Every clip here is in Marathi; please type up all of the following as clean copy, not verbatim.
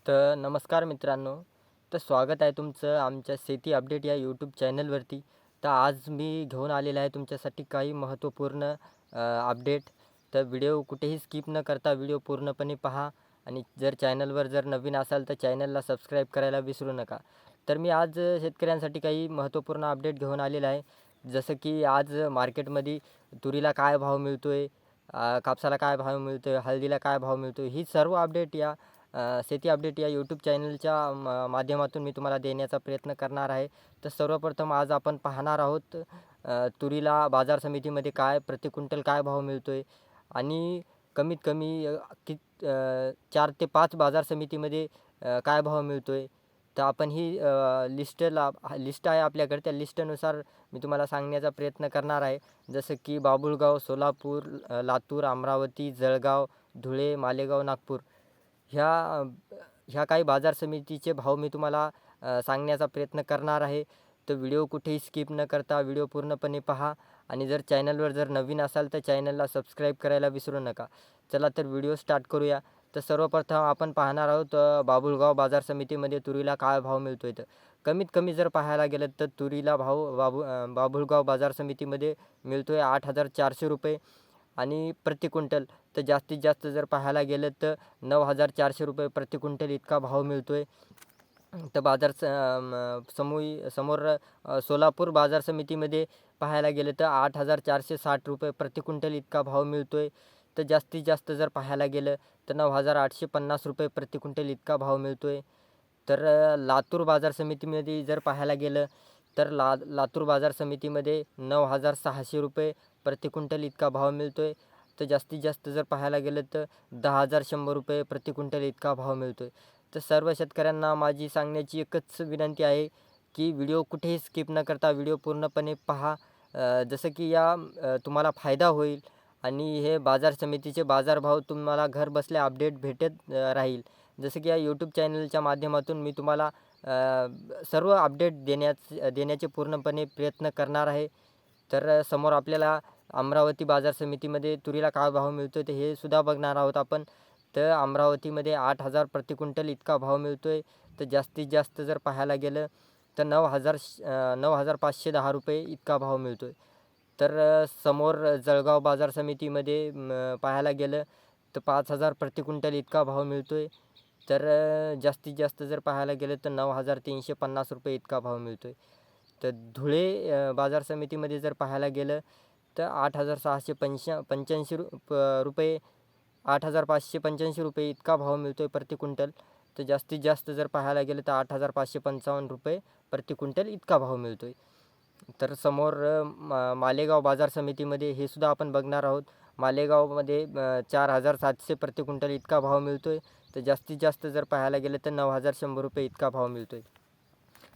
तर नमस्कार मित्रांनो. तर स्वागत आहे तुमचं आमच्या शेती अपडेट या यूट्यूब चॅनलवरती. तर आज मी घेऊन आलेला आहे तुमच्यासाठी काही महत्त्वपूर्ण अपडेट. तर व्हिडिओ कुठेही स्किप न करता व्हिडिओ पूर्णपणे पहा आणि जर चॅनलवर जर नवीन असाल तर चॅनलला सबस्क्राईब करायला विसरू नका. तर मी आज शेतकऱ्यांसाठी काही महत्त्वपूर्ण अपडेट घेऊन आलेला आहे. जसं की आज मार्केटमध्ये तुरीला काय भाव मिळतो आहे, कापसाला काय भाव मिळतो आहे, हळदीला काय भाव मिळतो आहे, ही सर्व अपडेट या शेती अपडेट या यूट्यूब चॅनलच्या माध्यमातून मी तुम्हाला देण्याचा प्रयत्न करणार आहे. तर सर्वप्रथम आज आपण पाहणार आहोत तुरीला बाजार समितीमध्ये काय प्रति क्विंटल काय भाव मिळतो आहे आणि कमीत कमी 4 ते 5 बाजार समितीमध्ये काय भाव मिळतो आहे. तर आपण ही लिस्ट आहे आपल्याकडे. त्या लिस्टनुसार मी तुम्हाला सांगण्याचा प्रयत्न करणार आहे. जसं की बाभुळगाव, सोलापूर, लातूर, अमरावती, जळगाव, धुळे, मालेगाव, नागपूर ह्या ह्या काही बाजार समितीचे भाव मी तुम्हाला सांगण्याचा प्रयत्न करणार आहे. तर व्हिडिओ कुठेही स्किप न करता व्हिडिओ पूर्णपणे पहा आणि जर चॅनलवर जर नवीन असाल तर चॅनलला सबस्क्राईब करायला विसरू नका. चला तर व्हिडिओ स्टार्ट करूया. तर सर्वप्रथम आपण पाहणार आहोत बाभुळगाव बाजार समितीमध्ये तुरीला काय भाव मिळतो आहे. तर कमीत कमी जर पाहायला गेलं तर तुरीला भाव बाभुळगाव बाजार समितीमध्ये मिळतो आहे ₹8,400 आणि प्रति क्विंटल. तर जास्तीत जास्त जर पाहायला गेलं तर ₹9,400 प्रति क्विंटल इतका भाव मिळतो आहे. तर समोर सोलापूर बाजार समितीमध्ये पाहायला गेलं तर ₹8,460 प्रति क्विंटल इतका भाव मिळतो आहे. तर जास्तीत जास्त जर पाहायला गेलं तर ₹9,850 प्रति क्विंटल इतका भाव मिळतो आहे. तर लातूर बाजार समितीमध्ये जर पाहायला गेलं तर लातूर बाजार समितीमध्ये ₹9,600 प्रति क्विंटल इतका भाव मिळतो आहे. तर जास्तीत जास्त जर पाहायला गेलं तर ₹10,100 प्रति क्विंटल इतका भाव मिळतो आहे. तर सर्व शेतकऱ्यांना माझी सांगण्याची एकच विनंती आहे की व्हिडिओ कुठेही स्किप न करता व्हिडिओ पूर्णपणे पहा. जसं की तुम्हाला फायदा होईल आणि हे बाजार समितीचे बाजारभाव तुम्हाला घरबसल्या अपडेट भेटत राहील. जसं की या यूट्यूब चॅनलच्या माध्यमातून मी तुम्हाला सर्व अपडेट देण्याचे पूर्णपणे प्रयत्न करणार आहे. तर समोर आपल्याला अमरावती बाजार समितीमध्ये तुरीला काय भाव मिळतो ते हे सुद्धा बघणार आहोत आपण. तर अमरावतीमध्ये 8,000 प्रति क्विंटल इतका भाव मिळतो आहे. तर जास्तीत जास्त जर पाहायला गेलं तर ₹9,510 इतका भाव मिळतो आहे. तर समोर जळगाव बाजार समितीमध्ये पाहायला गेलं तर 5,000 प्रति क्विंटल इतका भाव मिळतो आहे. तर जास्तीत जास्त जर पाहायला गेलं तर ₹9,350 इतका भाव मिळतो आहे. तर धुळे बाजार समितीमध्ये जर पाहायला गेलं तर 8,685 रुपये ₹8,585 इतका भाव मिळतो आहे प्रति क्विंटल. तर जास्तीत जास्त जर पाहायला गेलं तर ₹8,555 प्रति क्विंटल इतका भाव मिळतो आहे. तर समोर मालेगाव बाजार समितीमध्ये हे सुद्धा आपण बघणार आहोत. मालेगावमध्ये 4,700 प्रति क्विंटल इतका भाव मिळतो आहे. तर जास्तीत जास्त जर पाहायला गेलं तर ₹9,100 इतका भाव मिळतो आहे.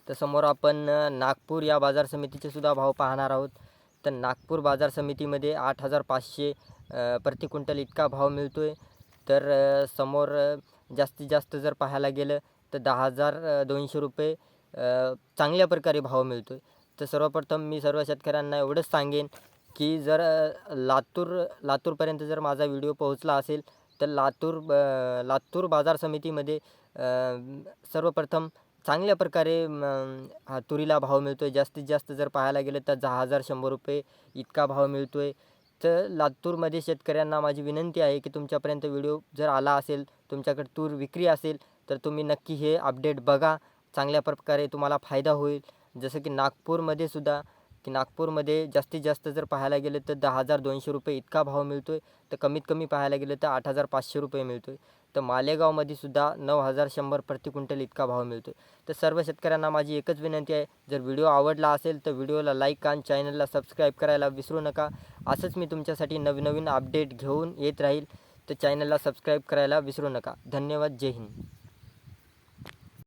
तर समोर आपण नागपूर या बाजार समितीचे सुद्धा भाव पाहणार आहोत. तर नागपूर बाजार समितीमध्ये 8,500 प्रति क्विंटल इतका भाव मिळतो आहे. तर समोर जास्तीत जास्त जर पाहायला गेलं तर ₹10,200 चांगल्या प्रकारे भाव मिळतो आहे. तर सर्वप्रथम मी सर्व शेतकऱ्यांना एवढंच सांगेन की जर लातूरपर्यंत जर माझा व्हिडिओ पोहोचला असेल तर लातूर बाजार समितीमध्ये सर्वप्रथम चांगल्या प्रकारे हा तुरीला भाव मिळतो आहे. जास्तीत जास्त जर पाहायला गेलं तर ₹10,100 इतका भाव मिळतो आहे. तर लातूरमध्ये शेतकऱ्यांना माझी विनंती आहे की तुमच्यापर्यंत व्हिडिओ जर आला असेल, तुमच्याकडे तूर विक्री असेल तर तुम्ही नक्की हे अपडेट बघा. चांगल्या प्रकारे तुम्हाला फायदा होईल. जसं की नागपूरमध्ये जास्तीत जास्त जर पाहायला गेलं तर ₹10,200 इतका भाव मिळतो आहे. तर कमीत कमी पाहायला गेलं तर ₹8,500 मिळतो आहे. तर मालेगावमध्ये सुद्धा 9,100 प्रति क्विंटल इतका भाव मिळतो आहे. तर सर्व शेतकऱ्यांना माझी एकच विनंती आहे, जर व्हिडिओ आवडला असेल तर व्हिडिओला लाईक आणि चॅनलला सबस्क्राईब करायला विसरू नका. असंच मी तुमच्यासाठी नवीन अपडेट घेऊन येत राहील. तर चॅनलला सबस्क्राईब करायला विसरू नका. धन्यवाद. जय हिंद.